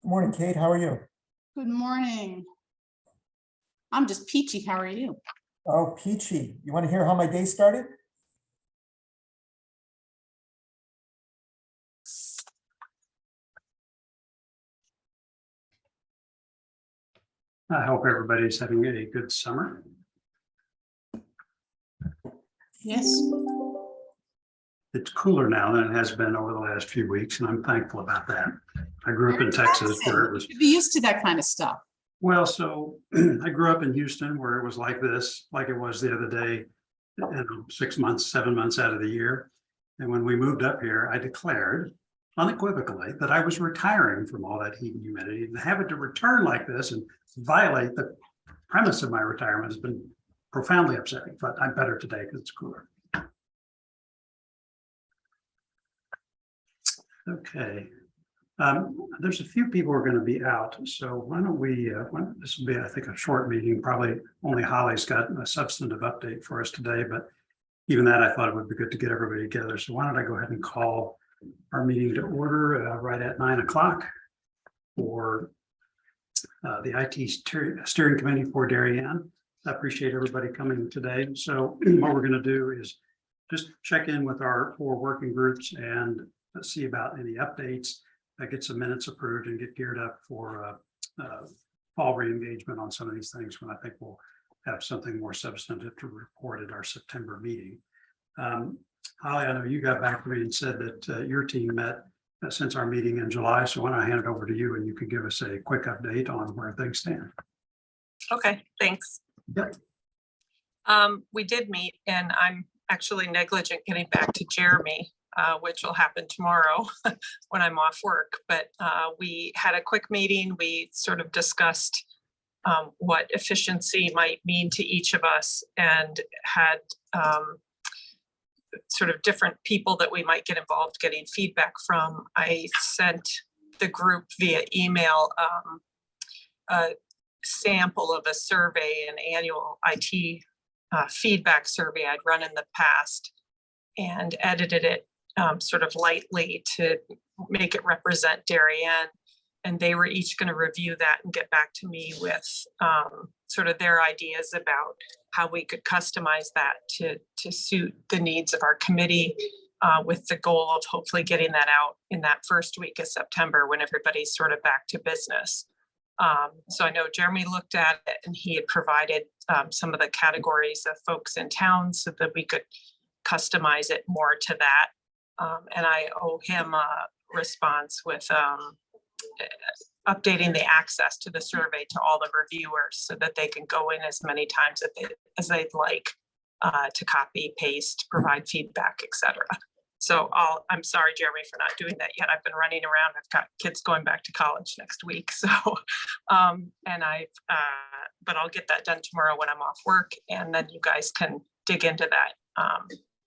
Good morning, Kate. How are you? Good morning. I'm just peachy. How are you? Oh, peachy. You want to hear how my day started? I hope everybody's having a good summer. Yes. It's cooler now than it has been over the last few weeks, and I'm thankful about that. I grew up in Texas where it was, Be used to that kind of stuff. well, so I grew up in Houston where it was like this, like it was the other day, 6 months, 7 months out of the year. And when we moved up here, I declared unequivocally that I was retiring from all that heat and humidity, and having to return like this and violate the premise of my retirement has been profoundly upsetting, but I'm better today because it's cooler. Okay. There's a few people who are going to be out, so why don't we, this will be, I think, a short meeting. Probably only Holly's got a substantive update for us today, but even that, I thought it would be good to get everybody together. So why don't I go ahead and call our meeting to order right at 9 o'clock for the IT Steering Committee for Darien. I appreciate everybody coming today. So what we're going to do is just check in with our 4 working groups and see about any updates, get some minutes approved and get geared up for fall re-engagement on some of these things when I think we'll have something more substantive to report at our September meeting. Holly, I know you got back to me and said that your team met since our meeting in July. So why don't I hand it over to you and you could give us a quick update on where things stand. Okay, thanks. Yep. We did meet and I'm actually negligent getting back to Jeremy, which will happen tomorrow when I'm off work. But we had a quick meeting. We sort of discussed what efficiency might mean to each of us and had sort of different people that we might get involved getting feedback from. I sent the group via email a sample of a survey, an annual IT feedback survey I'd run in the past, and edited it sort of lightly to make it represent Darien. And they were each going to review that and get back to me with sort of their ideas about how we could customize that to suit the needs of our committee, with the goal of hopefully getting that out in that first week of September when everybody's sort of back to business. So I know Jeremy looked at it and he had provided some of the categories of folks in town so that we could customize it more to that. And I owe him a response with updating the access to the survey to all the reviewers so that they can go in as many times as they'd like to copy, paste, provide feedback, etc. So I'm sorry, Jeremy, for not doing that yet. I've been running around. I've got kids going back to college next week. So, but I'll get that done tomorrow when I'm off work, and then you guys can dig into that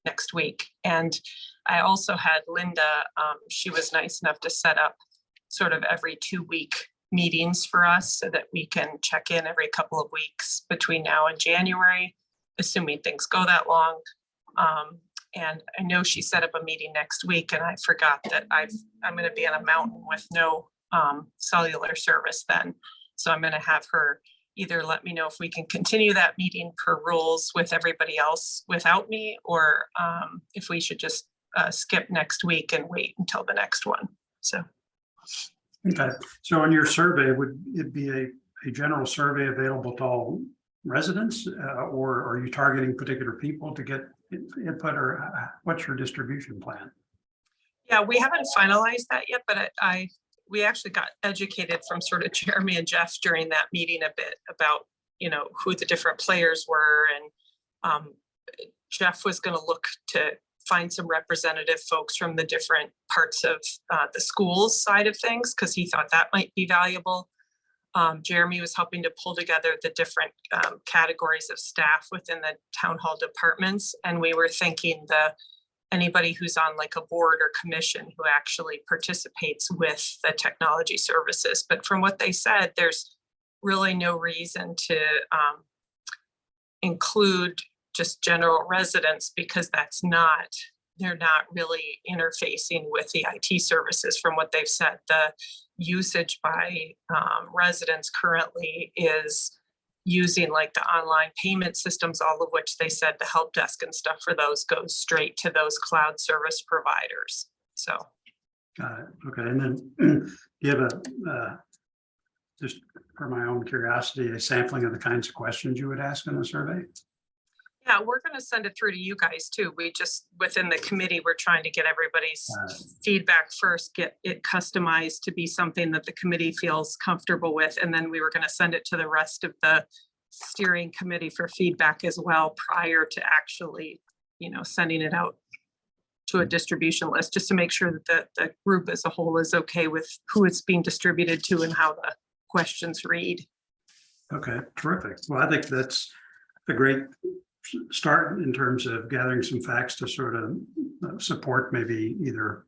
next week. And I also had Linda, she was nice enough to set up sort of every 2-week meetings for us so that we can check in every couple of weeks between now and January, assuming things go that long. And I know she set up a meeting next week, and I forgot that I'm going to be on a mountain with no cellular service then. So I'm going to have her either let me know if we can continue that meeting per rules with everybody else without me, or if we should just skip next week and wait until the next one. So. Okay. So in your survey, would it be a general survey available to all residents, or are you targeting particular people to get input, or what's your distribution plan? Yeah, we haven't finalized that yet, but we actually got educated from sort of Jeremy and Jeff during that meeting a bit about, who the different players were. And Jeff was going to look to find some representative folks from the different parts of the schools side of things, because he thought that might be valuable. Jeremy was helping to pull together the different categories of staff within the town hall departments. And we were thinking anybody who's on like a board or commission who actually participates with the technology services. But from what they said, there's really no reason to include just general residents, because that's not they're not really interfacing with the IT services from what they've said. The usage by residents currently is using like the online payment systems, all of which they said the help desk and stuff for those goes straight to those cloud service providers. So. Got it. Okay. And then you have just for my own curiosity, a sampling of the kinds of questions you would ask in the survey? Yeah, we're going to send it through to you guys too. We just, within the committee, we're trying to get everybody's feedback first, get it customized to be something that the committee feels comfortable with. And then we were going to send it to the rest of the steering committee for feedback as well, prior to actually, sending it out to a distribution list, just to make sure that the group as a whole is okay with who it's being distributed to and how the questions read. Okay, terrific. Well, I think that's a great start in terms of gathering some facts to sort of support maybe either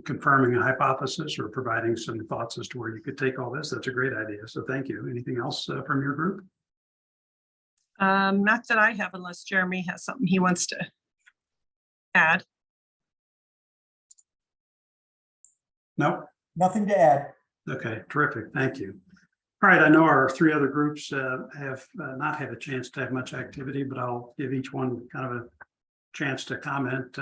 confirming a hypothesis or providing some thoughts as to where you could take all this. That's a great idea. So thank you. Anything else from your group? Not that I have, unless Jeremy has something he wants to add. No? Nothing to add. Okay, terrific. Thank you. All right, I know our three other groups have not had a chance to have much activity, but I'll give each one kind of a chance to comment.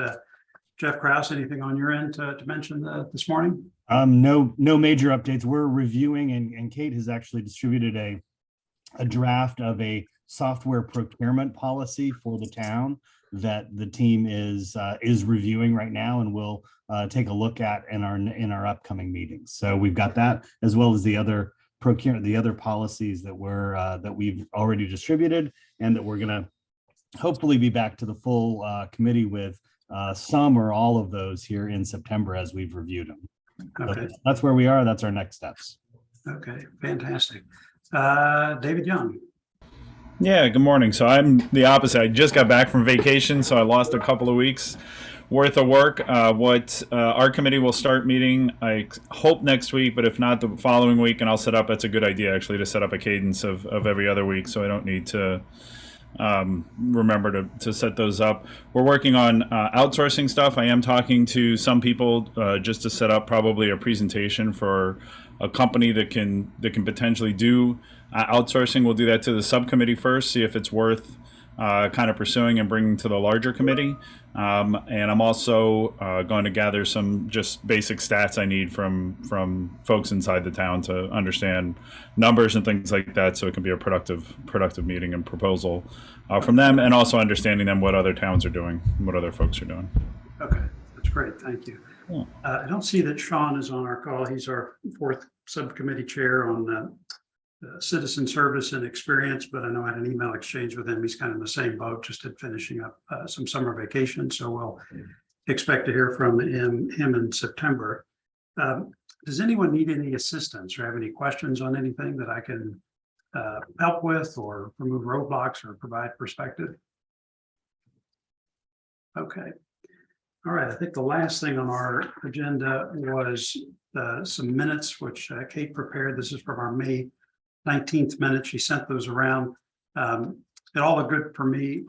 Jeff Krause, anything on your end to mention this morning? No major updates. We're reviewing, and Kate has actually distributed a draft of a software procurement policy for the town that the team is reviewing right now, and we'll take a look at in our upcoming meetings. So we've got that, as well as the other policies that we've already distributed, and that we're going to hopefully be back to the full committee with some or all of those here in September as we've reviewed them. Okay. So that's where we are. That's our next steps. Okay, fantastic. David Young. Yeah, good morning. So I'm the opposite. I just got back from vacation, so I lost a couple of weeks worth of work. Our committee will start meeting, I hope next week, but if not, the following week, and I'll set up, that's a good idea actually, to set up a cadence of every other week, so I don't need to remember to set those up. We're working on outsourcing stuff. I am talking to some people just to set up probably a presentation for a company that can potentially do outsourcing. We'll do that to the subcommittee first, see if it's worth kind of pursuing and bringing to the larger committee. And I'm also going to gather some just basic stats I need from folks inside the town to understand numbers and things like that, so it can be a productive meeting and proposal from them, and also understanding them what other towns are doing, what other folks are doing. Okay, that's great. Thank you. Yeah. I don't see that Sean is on our call. He's our fourth subcommittee chair on citizen service and experience, but I know I had an email exchange with him. He's kind of in the same boat, just at finishing up some summer vacation. So we'll expect to hear from him in September. Does anyone need any assistance or have any questions on anything that I can help with, or remove roadblocks or provide perspective? Okay. All right. I think the last thing on our agenda was some minutes, which Kate prepared. This is from our May 19th minutes. She sent those around. It all looked good for me,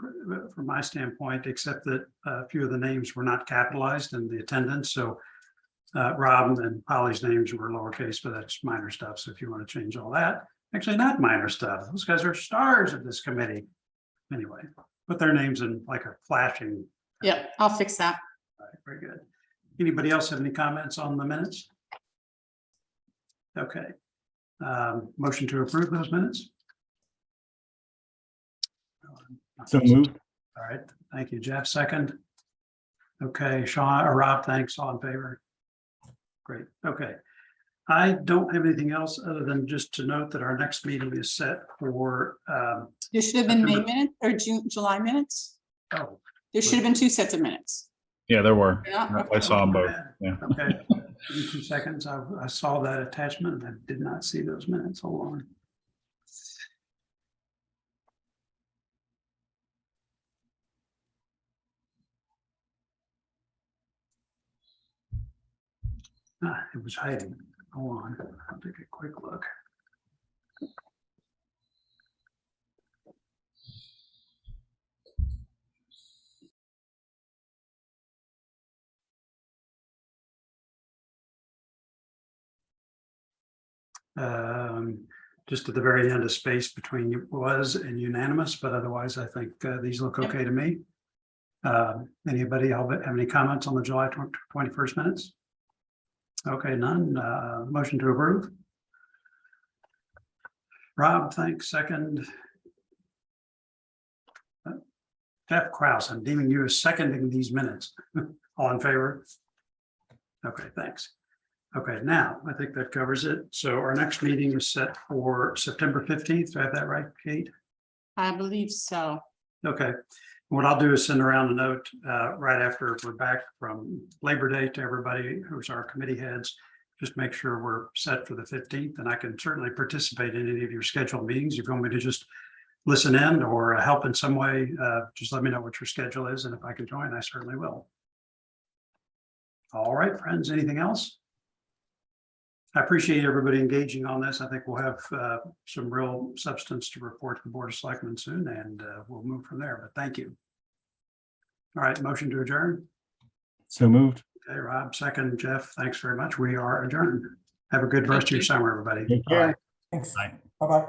from my standpoint, except that a few of the names were not capitalized in the attendance. So Rob and Polly's names were lowercase, but that's minor stuff. So if you want to change all that, actually not minor stuff. Those guys are stars of this committee. Anyway, put their names in like a flashing. Yeah, I'll fix that. All right, very good. Anybody else have any comments on the minutes? Okay. Motion to approve those minutes? So moved. All right, thank you, Jeff. Second. Okay, Sean or Rob, thanks. All in favor? Great. Okay. I don't have anything else other than just to note that our next meeting is set for There should have been May September. minutes or July minutes. oh, There should have been two sets of minutes. Yeah, there were. Yeah. I saw them both. Yeah. okay. Give me 2 seconds. I saw that attachment and I did not see those minutes. Hold on. It was hiding. Hold on. I'll take a quick look. Just at the very end, a space between was and unanimous, but otherwise I think these look okay to me. Anybody have any comments on the July 21st minutes? Okay, none. Motion to approve. Rob, thanks. Second. Jeff Kraus, I'm deeming you as seconding these minutes. All in favor? Okay, thanks. Okay, now I think that covers it. So our next meeting is set for September 15th. Do I have that right, Kate? I believe so. Okay. What I'll do is send around a note right after we're back from Labor Day to everybody who's our committee heads. Just make sure we're set for the 15th, and I can certainly participate in any of your scheduled meetings. If you want me to just listen in or help in some way, just let me know what your schedule is, and if I can join, I certainly will. All right, friends, anything else? I appreciate everybody engaging on this. I think we'll have some real substance to report to the Board of Selectmen soon, and we'll move from there, but thank you. All right, motion to adjourn. So moved. Okay, Rob, second. Jeff, thanks very much. We are adjourned. Have a good rest of your summer, everybody. Take care. Bye. Thanks. Bye. Bye-bye.